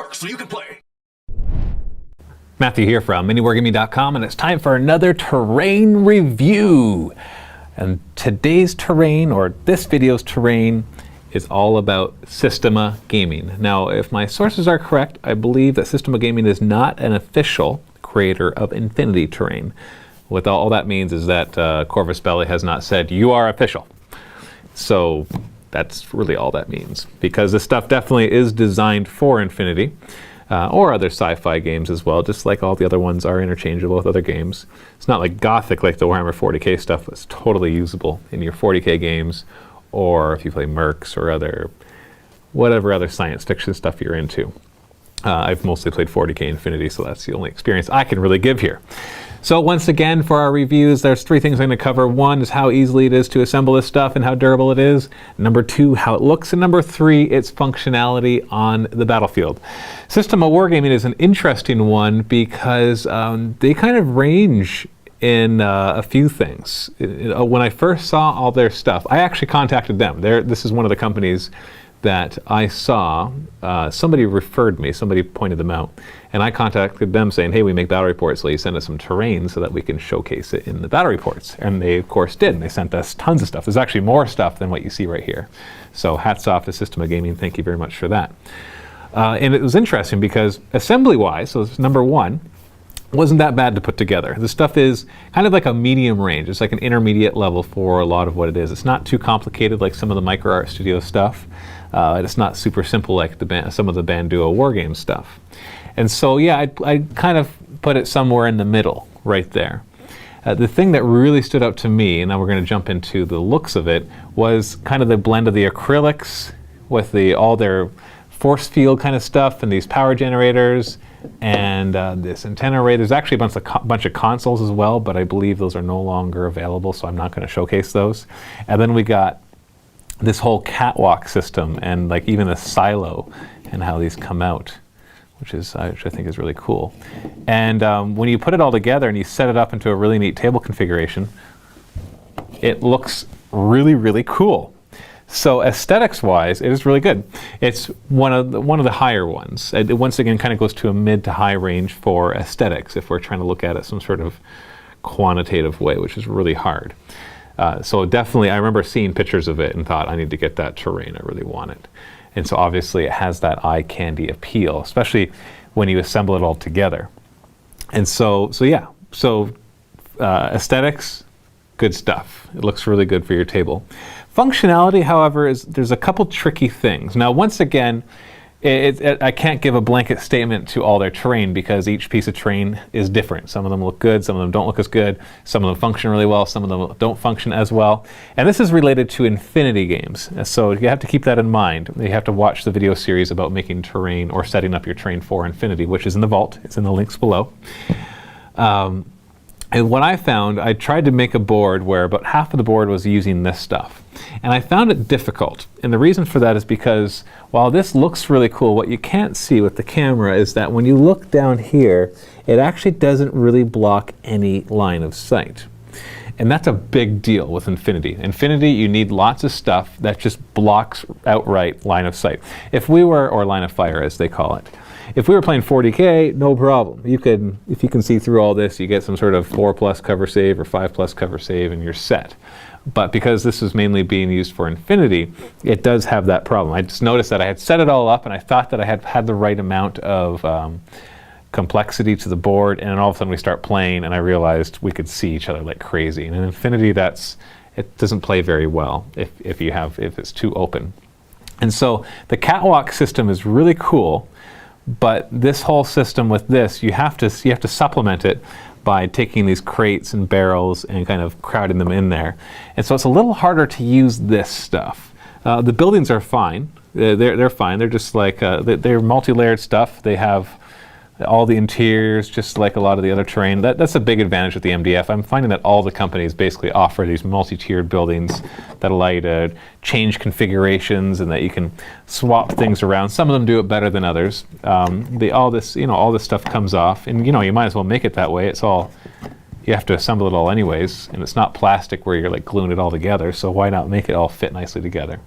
works so you can play. Matthew here from MiniWarGaming.com, and it's time for another terrain review. And today's terrain, or this video's terrain, is all about Systema Gaming. Now, if my sources are correct, I believe that Systema Gaming is not an official creator of Infinity terrain. What all that means is that Corvus Belli has not said, you are official. So that's really all that means, because this stuff definitely is designed for Infinity. Or other sci-fi games as well, just like all the other ones are interchangeable with other games. It's not like Gothic like the Warhammer 40k stuff that's totally usable in your 40k games, or if you play Mercs or whatever other science fiction stuff you're into. I've mostly played 40k Infinity, so that's the only experience I can really give here. So once again, for our reviews, there's three things I'm going to cover. One is how easily it is to assemble this stuff and how durable it is. Number two, how it looks. And number three, its functionality on the battlefield. Systema Wargaming is an interesting one because they kind of range in a few things. When I first saw all their stuff, I actually contacted them. This is one of the companies that I saw. Somebody referred me, somebody pointed them out, and I contacted them saying, hey, we make battle reports, so you send us some terrain so that we can showcase it in the battle reports. And they of course did, and they sent us tons of stuff. There's actually more stuff than what you see right here. So hats off to Systema Gaming, thank you very much for that. And it was interesting because assembly-wise, so it's number one, wasn't that bad to put together. The stuff is kind of like a medium range. It's like an intermediate level for a lot of what it is. It's not too complicated like some of the Micro Art Studio stuff. It's not super simple like some of the Banduo Wargame stuff. And so yeah, I kind of put it somewhere in the middle, right there. The thing that really stood out to me, and now we're going to jump into the looks of it, was kind of the blend of the acrylics with all their force field kind of stuff and these power generators and this antenna array. There's actually a bunch of consoles as well, but I believe those are no longer available, so I'm not going to showcase those. And then we got this whole catwalk system and like even a silo and how these come out, which I think is really cool. And when you put it all together and you set it up into a really neat table configuration, it looks really, really cool. So aesthetics-wise, it is really good. It's one of the higher ones. It once again kind of goes to a mid to high range for aesthetics if we're trying to look at it some sort of quantitative way, which is really hard. So definitely, I remember seeing pictures of it and thought, I need to get that terrain. I really want it. And so obviously, it has that eye candy appeal, especially when you assemble it all together. And so yeah. So aesthetics, good stuff. It looks really good for your table. Functionality, however, there's a couple tricky things. Now, once again, I can't give a blanket statement to all their terrain because each piece of terrain is different. Some of them look good, some of them don't look as good, some of them function really well, some of them don't function as well. And this is related to Infinity games. So you have to keep that in mind. You have to watch the video series about making terrain or setting up your terrain for Infinity, which is in the vault. It's in the links below. And what I found, I tried to make a board where about half of the board was using this stuff. And I found it difficult. And the reason for that is because while this looks really cool, what you can't see with the camera is that when you look down here, it actually doesn't really block any line of sight. And that's a big deal with Infinity. Infinity, you need lots of stuff that just blocks outright line of sight. Or line of fire as they call it. If we were playing 40k, no problem. If you can see through all this, you get some sort of 4+ cover save or 5+ cover save and you're set. But because this is mainly being used for Infinity, it does have that problem. I just noticed that I had set it all up and I thought that I had the right amount of complexity to the board, and then all of a sudden we start playing and I realized we could see each other like crazy. And in Infinity, it doesn't play very well if it's too open. And so the catwalk system is really cool. But this whole system with this, you have to supplement it by taking these crates and barrels and kind of crowding them in there. And so it's a little harder to use this stuff. The buildings are fine. They're fine. They're just like they're multi-layered stuff. They have all the interiors, just like a lot of the other terrain. That's a big advantage with the MDF. I'm finding that all the companies basically offer these multi-tiered buildings that allow you to change configurations and that you can swap things around. Some of them do it better than others. All this stuff comes off, and you might as well make it that way. You have to assemble it all anyways, and it's not plastic where you're like gluing it all together. So why not make it all fit nicely together?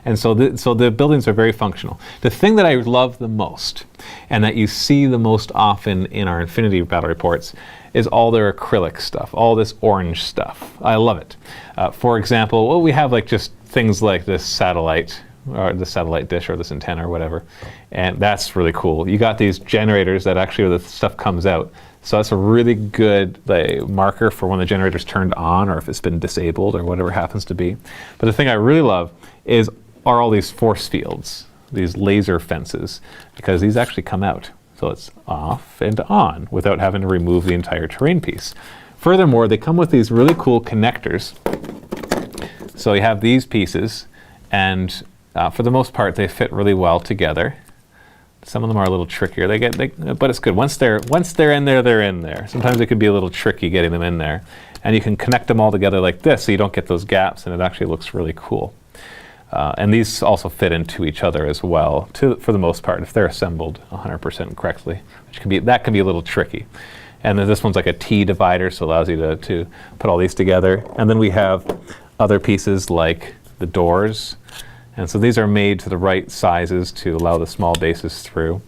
And so the buildings are very functional. The thing that I love the most, and that you see the most often in our Infinity battle reports, is all their acrylic stuff, all this orange stuff. I love it. For example, well, we have like just things like this satellite, or the satellite dish, or this antenna, or whatever, and that's really cool. You got these generators that actually the stuff comes out, so that's a really good marker for when the generator's turned on, or if it's been disabled, or whatever happens to be. But the thing I really love are all these force fields, these laser fences, because these actually come out. So it's off and on without having to remove the entire terrain piece. Furthermore, they come with these really cool connectors. So you have these pieces, and for the most part, they fit really well together. Some of them are a little trickier. But it's good. Once they're in there, they're in there. Sometimes it could be a little tricky getting them in there. And you can connect them all together like this, so you don't get those gaps, and it actually looks really cool. And these also fit into each other as well, for the most part, if they're assembled 100% correctly, which can be a little tricky. And then this one's like a T divider, so it allows you to put all these together. And then we have other pieces like the doors. And so these are made to the right sizes to allow the small bases through.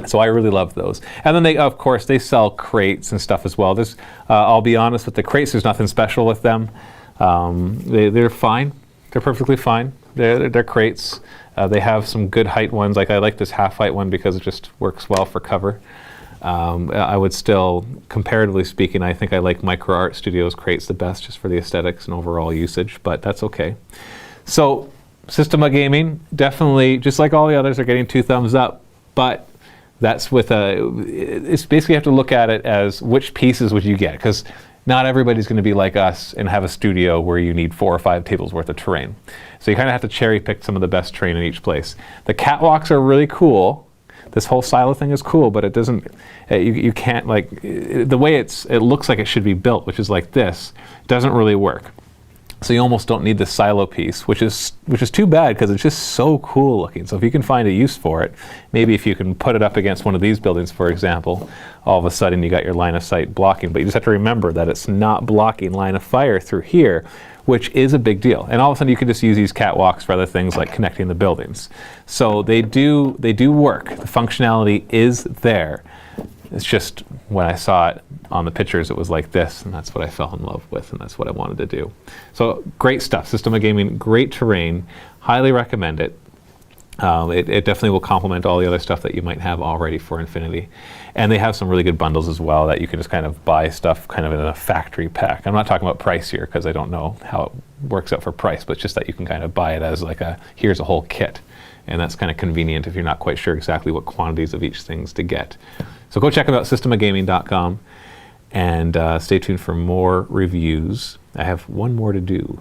So I really love those. And then of course, they sell crates and stuff as well. I'll be honest with the crates, there's nothing special with them. They're fine. They're perfectly fine. They're crates. They have some good height ones. Like I like this half height one because it just works well for cover. I would still, comparatively speaking, I think I like Micro Art Studios crates the best just for the aesthetics and overall usage, but that's okay. So Systema Gaming, definitely, just like all the others, are getting 2 thumbs up, but that's it's basically you have to look at it as which pieces would you get, because not everybody's going to be like us and have a studio where you need 4 or 5 tables worth of terrain. So you kind of have to cherry pick some of the best terrain in each place. The catwalks are really cool. This whole silo thing is cool, but it doesn't, you can't, like, the way it looks like it should be built, which is like this, doesn't really work. So you almost don't need the silo piece, which is too bad because it's just so cool looking. So if you can find a use for it, maybe if you can put it up against one of these buildings, for example, all of a sudden you got your line of sight blocking. But you just have to remember that it's not blocking line of fire through here, which is a big deal. And all of a sudden you can just use these catwalks for other things like connecting the buildings. So they do work. The functionality is there. It's just when I saw it on the pictures, it was like this, and that's what I fell in love with, and that's what I wanted to do. So great stuff. Systema Gaming, great terrain. Highly recommend it. It definitely will complement all the other stuff that you might have already for Infinity. And they have some really good bundles as well that you can just kind of buy stuff kind of in a factory pack. I'm not talking about price here because I don't know how it works out for price, but it's just that you can kind of buy it as like here's a whole kit. And that's kind of convenient if you're not quite sure exactly what quantities of each things to get. So go check them out, systemagaming.com, and stay tuned for more reviews. I have one more to do.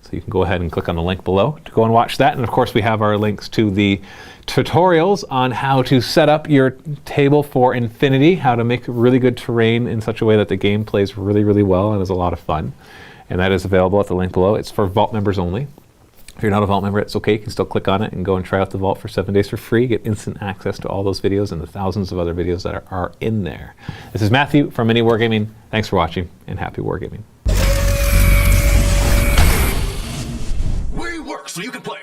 So you can go ahead and click on the link below to go and watch that. And of course, we have our links to the tutorials on how to set up your table for Infinity, how to make really good terrain in such a way that the game plays really, really well and is a lot of fun. And that is available at the link below. It's for Vault members only. If you're not a Vault member, it's okay. You can still click on it and go and try out the Vault for 7 days for free. Get instant access to all those videos and the thousands of other videos that are in there. This is Matthew from MiniWarGaming. Thanks for watching, and happy wargaming. We work so you can play.